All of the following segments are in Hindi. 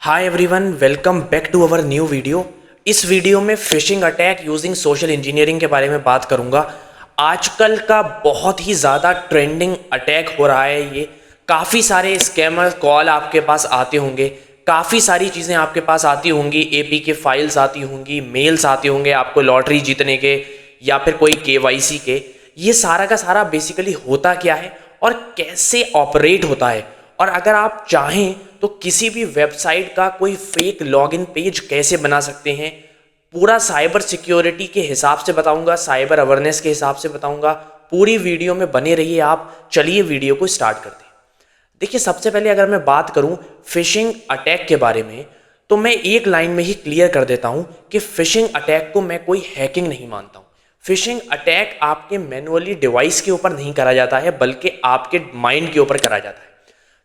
Hi everyone, welcome back to our new video. इस वीडियो में phishing attack using social engineering के बारे में बात करूंगा। आजकल का बहुत ही ज़्यादा ट्रेंडिंग अटैक हो रहा है। ये काफ़ी सारे स्कैमर कॉल आपके पास आते होंगे, काफ़ी सारी चीज़ें आपके पास आती होंगी, एपी के फाइल्स आती होंगी, मेल्स आते होंगे आपको लॉटरी जीतने के या फिर कोई केवाईसी के। ये सारा का सारा बेसिकली होता क्या है और कैसे ऑपरेट होता है, और अगर आप चाहें तो किसी भी वेबसाइट का कोई फेक लॉगिन पेज कैसे बना सकते हैं, पूरा साइबर सिक्योरिटी के हिसाब से बताऊंगा, साइबर अवेयरनेस के हिसाब से बताऊंगा। पूरी वीडियो में बने रहिए आप। चलिए वीडियो को स्टार्ट करते हैं। देखिए, सबसे पहले अगर मैं बात करूं फिशिंग अटैक के बारे में, तो मैं एक लाइन में ही क्लियर कर देता हूं कि फिशिंग अटैक को मैं कोई हैकिंग नहीं मानता हूं। फिशिंग अटैक आपके मैनुअली डिवाइस के ऊपर नहीं करा जाता है, बल्कि आपके माइंड के ऊपर करा जाता है।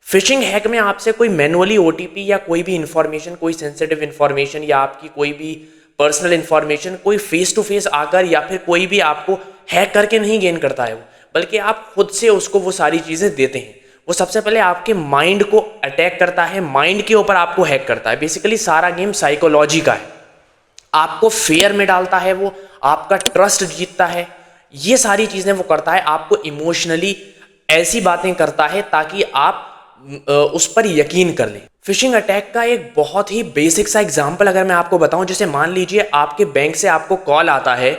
फिशिंग हैक में आपसे कोई मैनुअली ओटीपी या कोई भी इंफॉर्मेशन, कोई सेंसिटिव इंफॉर्मेशन या आपकी कोई भी पर्सनल इंफॉर्मेशन कोई फेस टू फेस आकर या फिर कोई भी आपको हैक करके नहीं गेन करता है वो, बल्कि आप खुद से उसको वो सारी चीज़ें देते हैं। वो सबसे पहले आपके माइंड को अटैक करता है, माइंड के ऊपर आपको हैक करता है। बेसिकली सारा गेम साइकोलॉजी का है। आपको फेयर में डालता है, वो आपका ट्रस्ट जीतता है, ये सारी चीज़ें वो करता है। आपको इमोशनली ऐसी बातें करता है ताकि आप उस पर यकीन कर लें। फिशिंग अटैक का एक बहुत ही बेसिक सा एग्जांपल अगर मैं आपको बताऊं, जैसे मान लीजिए आपके बैंक से आपको कॉल आता है,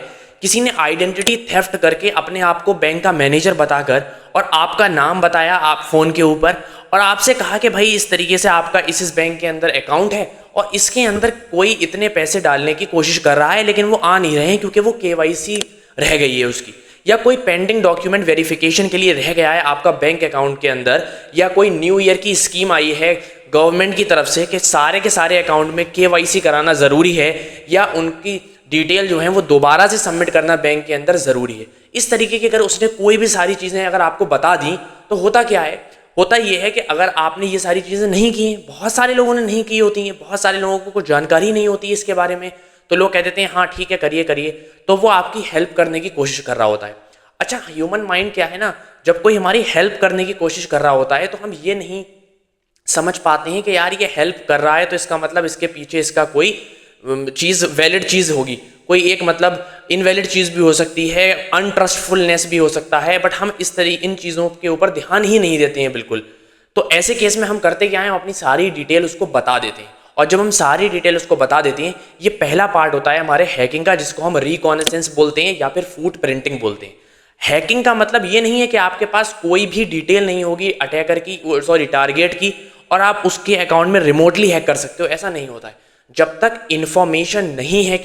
किसी ने आइडेंटिटी थेफ्ट करके अपने आप को बैंक का मैनेजर बताकर और आपका नाम बताया आप फ़ोन के ऊपर, और आपसे कहा कि भाई इस तरीके से आपका इस बैंक के अंदर अकाउंट है और इसके अंदर कोई इतने पैसे डालने की कोशिश कर रहा है, लेकिन वो आ नहीं रहे हैं क्योंकि वो केवाईसी रह गई है उसकी, या कोई पेंडिंग डॉक्यूमेंट वेरिफिकेशन के लिए रह गया है आपका बैंक अकाउंट के अंदर, या कोई न्यू ईयर की स्कीम आई है गवर्नमेंट की तरफ से कि सारे के सारे अकाउंट में केवाईसी कराना ज़रूरी है, या उनकी डिटेल जो है वो दोबारा से सबमिट करना बैंक के अंदर ज़रूरी है। इस तरीके की अगर उसने कोई भी सारी चीज़ें अगर आपको बता दी, तो होता क्या है, होता ये है कि अगर आपने ये सारी चीज़ें नहीं की, बहुत सारे लोगों ने नहीं की होती हैं, बहुत सारे लोगों को कुछ जानकारी नहीं होती है इसके बारे में, तो लोग कह देते हैं हाँ ठीक है करिए करिए, तो वो आपकी हेल्प करने की कोशिश कर रहा होता है। अच्छा, ह्यूमन माइंड क्या है ना, जब कोई हमारी हेल्प करने की कोशिश कर रहा होता है तो हम ये नहीं समझ पाते हैं कि यार ये हेल्प कर रहा है तो इसका मतलब इसके पीछे इसका कोई चीज़ वैलिड चीज़ होगी, कोई एक मतलब इनवैलिड चीज़ भी हो सकती है, अनट्रस्टफुलनेस भी हो सकता है, बट हम इन चीज़ों के ऊपर ध्यान ही नहीं देते हैं बिल्कुल। तो ऐसे केस में हम करते क्या हैं, हम अपनी सारी डिटेल उसको बता देते हैं, और जब हम सारी डिटेल उसको बता देते हैं, ये पहला पार्ट होता है हमारे हैकिंग का, जिसको हम रिकॉनेसेंस बोलते हैं या फिर फुट प्रिंटिंग बोलते हैं। हैकिंग का मतलब ये नहीं है कि आपके पास कोई भी डिटेल नहीं होगी अटैकर की, सॉरी टारगेट की, और आप उसके अकाउंट में रिमोटली हैक कर सकते हो। ऐसा नहीं होता है। जब तक इंफॉर्मेशन नहीं है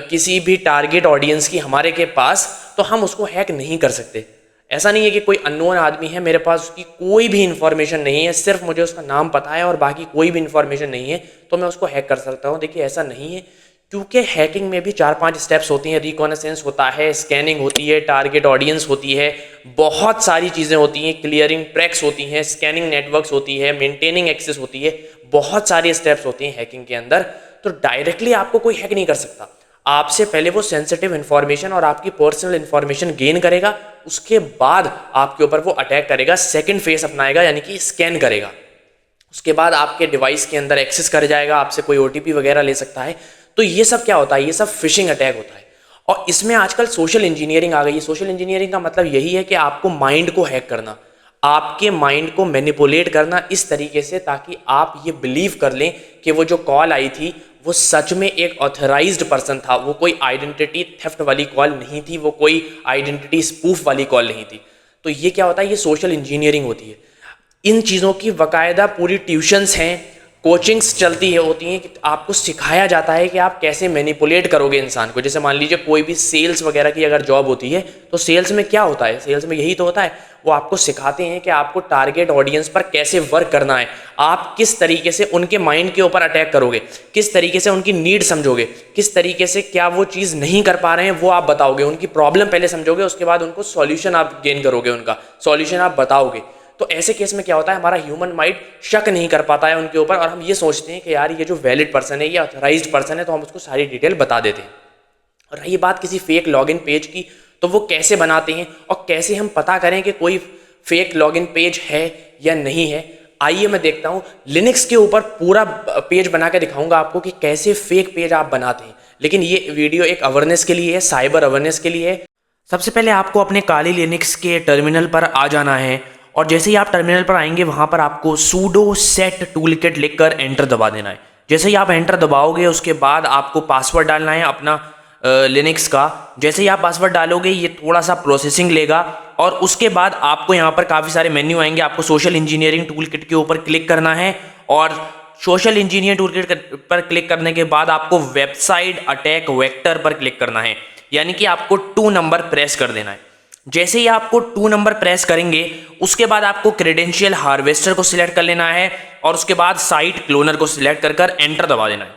किसी भी टारगेट ऑडियंस की हमारे के पास, तो हम उसको हैक नहीं कर सकते। ऐसा नहीं है कि कोई अननोन आदमी है, मेरे पास उसकी कोई भी इंफॉर्मेशन नहीं है, सिर्फ मुझे उसका नाम पता है और बाकी कोई भी इंफॉर्मेशन नहीं है, तो मैं उसको हैक कर सकता हूँ। देखिए, ऐसा नहीं है, क्योंकि हैकिंग में भी 4-5 स्टेप्स होती हैं। रिकॉनेसेंस होता है, स्कैनिंग होती है, टारगेट ऑडियंस होती है, बहुत सारी चीज़ें होती हैं, क्लियरिंग ट्रैक्स होती हैं, स्कैनिंग नेटवर्क्स होती है, मेंटेनिंग एक्सेस होती है, बहुत सारे स्टेप्स होते हैं हैकिंग के अंदर। तो डायरेक्टली आपको कोई हैक नहीं कर सकता। आपसे पहले वो सेंसिटिव इन्फॉर्मेशन और आपकी पर्सनल इन्फॉर्मेशन गेन करेगा, उसके बाद आपके ऊपर वो अटैक करेगा, सेकेंड फेस अपनाएगा, यानी कि स्कैन करेगा। उसके बाद आपके डिवाइस के अंदर एक्सेस कर जाएगा, आपसे कोई ओटीपी वगैरह ले सकता है। तो ये सब क्या होता है, ये सब फिशिंग अटैक होता है। और इसमें आजकल सोशल इंजीनियरिंग आ गई है। सोशल इंजीनियरिंग का मतलब यही है कि आपको माइंड को हैक करना, आपके माइंड को मैनिपुलेट करना इस तरीके से ताकि आप ये बिलीव कर लें कि वो जो कॉल आई थी वो सच में एक ऑथराइज्ड पर्सन था, वो कोई आइडेंटिटी थेफ्ट वाली कॉल नहीं थी, वो कोई आइडेंटिटी स्पूफ वाली कॉल नहीं थी। तो ये क्या होता है, ये सोशल इंजीनियरिंग होती है। इन चीज़ों की बाकायदा पूरी ट्यूशन्स हैं, कोचिंग्स चलती है होती हैं कि आपको सिखाया जाता है कि आप कैसे मैनिपुलेट करोगे इंसान को। जैसे मान लीजिए कोई भी सेल्स वगैरह की अगर जॉब होती है, तो सेल्स में क्या होता है, सेल्स में यही तो होता है, वो आपको सिखाते हैं कि आपको टारगेट ऑडियंस पर कैसे वर्क करना है, आप किस तरीके से उनके माइंड के ऊपर अटैक करोगे, किस तरीके से उनकी नीड समझोगे, किस तरीके से क्या वो चीज़ नहीं कर पा रहे हैं वो आप बताओगे, उनकी प्रॉब्लम पहले समझोगे, उसके बाद उनको सॉल्यूशन आप गेन करोगे, उनका सॉल्यूशन आप बताओगे। तो ऐसे केस में क्या होता है, हमारा ह्यूमन माइंड शक नहीं कर पाता है उनके ऊपर, और हम ये सोचते हैं कि यार ये जो वैलिड पर्सन है, ये ऑथराइज्ड पर्सन है, तो हम उसको सारी डिटेल बता देते हैं। और रही बात किसी फेक लॉगिन पेज की, तो वो कैसे बनाते हैं और कैसे हम पता करें कि कोई फेक लॉगिन पेज है या नहीं है। आइए मैं देखता हूँ लिनक्स के ऊपर पूरा पेज बना के दिखाऊंगा आपको कि कैसे फेक पेज आप बनाते हैं। लेकिन ये वीडियो एक अवेयरनेस के लिए है, साइबर अवेयरनेस के लिए है। सबसे पहले आपको अपने काली लिनक्स के टर्मिनल पर आ जाना है और जैसे ही आप टर्मिनल पर आएंगे वहाँ पर आपको sudo set toolkit लिखकर एंटर दबा देना है। जैसे ही आप एंटर दबाओगे उसके बाद आपको पासवर्ड डालना है अपना लिनक्स का। जैसे ही आप पासवर्ड डालोगे ये थोड़ा सा प्रोसेसिंग लेगा और उसके बाद आपको यहाँ पर काफ़ी सारे मेन्यू आएंगे। आपको सोशल इंजीनियरिंग टूल किट के ऊपर क्लिक करना है और सोशल इंजीनियरिंग टूल किट पर क्लिक करने के बाद आपको वेबसाइट अटैक वेक्टर पर क्लिक करना है, यानी कि आपको 2 नंबर प्रेस कर देना है। जैसे ही आपको 2 नंबर प्रेस करेंगे उसके बाद आपको क्रेडेंशियल हार्वेस्टर को सिलेक्ट कर लेना है और उसके बाद साइट क्लोनर को सिलेक्ट कर एंटर दबा देना है।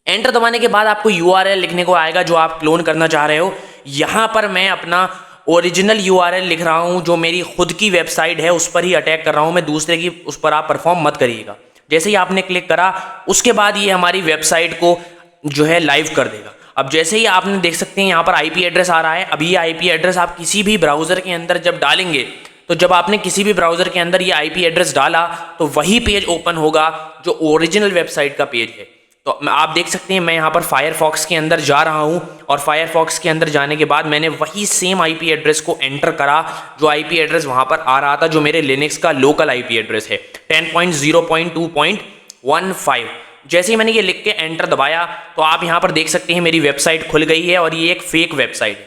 एंटर दबाने के बाद आपको URL लिखने को आएगा जो आप क्लोन करना चाह रहे हो। यहाँ पर मैं अपना ओरिजिनल URL लिख रहा हूँ जो मेरी खुद की वेबसाइट है, उस पर ही अटैक कर रहा हूँ मैं, दूसरे की उस पर आप परफॉर्म मत करिएगा। जैसे ही आपने क्लिक करा उसके बाद ये हमारी वेबसाइट को जो है लाइव कर देगा। अब जैसे ही आपने देख सकते हैं यहाँ पर IP एड्रेस आ रहा है। अब ये IP एड्रेस आप किसी भी ब्राउज़र के अंदर जब डालेंगे तो जब आपने किसी भी ब्राउज़र के अंदर ये IP एड्रेस डाला तो वही पेज ओपन होगा जो ओरिजिनल वेबसाइट का पेज है। तो आप देख सकते हैं मैं यहाँ पर फायरफॉक्स के अंदर जा रहा हूँ और फायरफॉक्स के अंदर जाने के बाद मैंने वही सेम IP एड्रेस को एंटर करा जो IP एड्रेस वहाँ पर आ रहा था, जो मेरे लिनक्स का लोकल IP एड्रेस है 10.0.2.15। जैसे ही मैंने ये लिख के एंटर दबाया तो आप यहाँ पर देख सकते हैं मेरी वेबसाइट खुल गई है और ये एक फेक वेबसाइट है।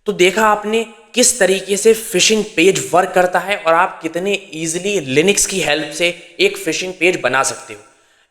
तो देखा आपने किस तरीके से फिशिंग पेज वर्क करता है और आप कितने ईजिली लिनक्स की हेल्प से एक फिशिंग पेज बना सकते हो।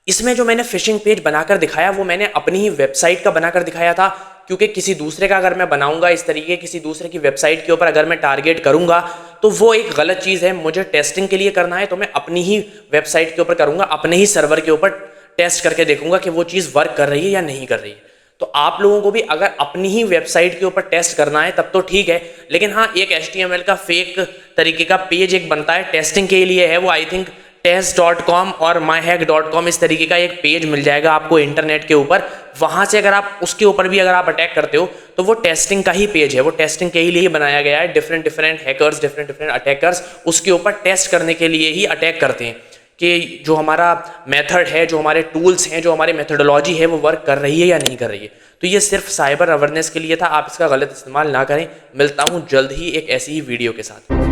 इसमें जो मैंने फिशिंग पेज बनाकर दिखाया वो मैंने अपनी ही वेबसाइट का बनाकर दिखाया था, क्योंकि किसी दूसरे का अगर मैं बनाऊंगा इस तरीके किसी दूसरे की वेबसाइट के ऊपर अगर मैं टारगेट करूंगा तो वो एक गलत चीज़ है। मुझे टेस्टिंग के लिए करना है तो मैं अपनी ही वेबसाइट के ऊपर करूंगा, अपने ही सर्वर के ऊपर टेस्ट करके देखूंगा कि वो चीज़ वर्क कर रही है या नहीं कर रही है। तो आप लोगों को भी अगर अपनी ही वेबसाइट के ऊपर टेस्ट करना है तब तो ठीक है, लेकिन हाँ एक HTML का फेक तरीके का पेज एक बनता है टेस्टिंग के लिए है, वो आई थिंक test.com और myhack.com इस तरीके का एक पेज मिल जाएगा आपको इंटरनेट के ऊपर। वहाँ से अगर आप उसके ऊपर भी अगर आप अटैक करते हो तो वो टेस्टिंग का ही पेज है, वो टेस्टिंग के लिए ही बनाया गया है। डिफरेंट हैकर्स, डिफरेंट अटैकर्स उसके ऊपर टेस्ट करने के लिए ही अटैक करते हैं कि जो हमारा मेथड है, जो हमारे टूल्स हैं, जो हमारी मेथडोलॉजी है वो वर्क कर रही है या नहीं कर रही है। तो ये सिर्फ साइबर अवेयरनेस के लिए था, आप इसका गलत इस्तेमाल ना करें। मिलता हूँ जल्द ही एक ऐसी ही वीडियो के साथ।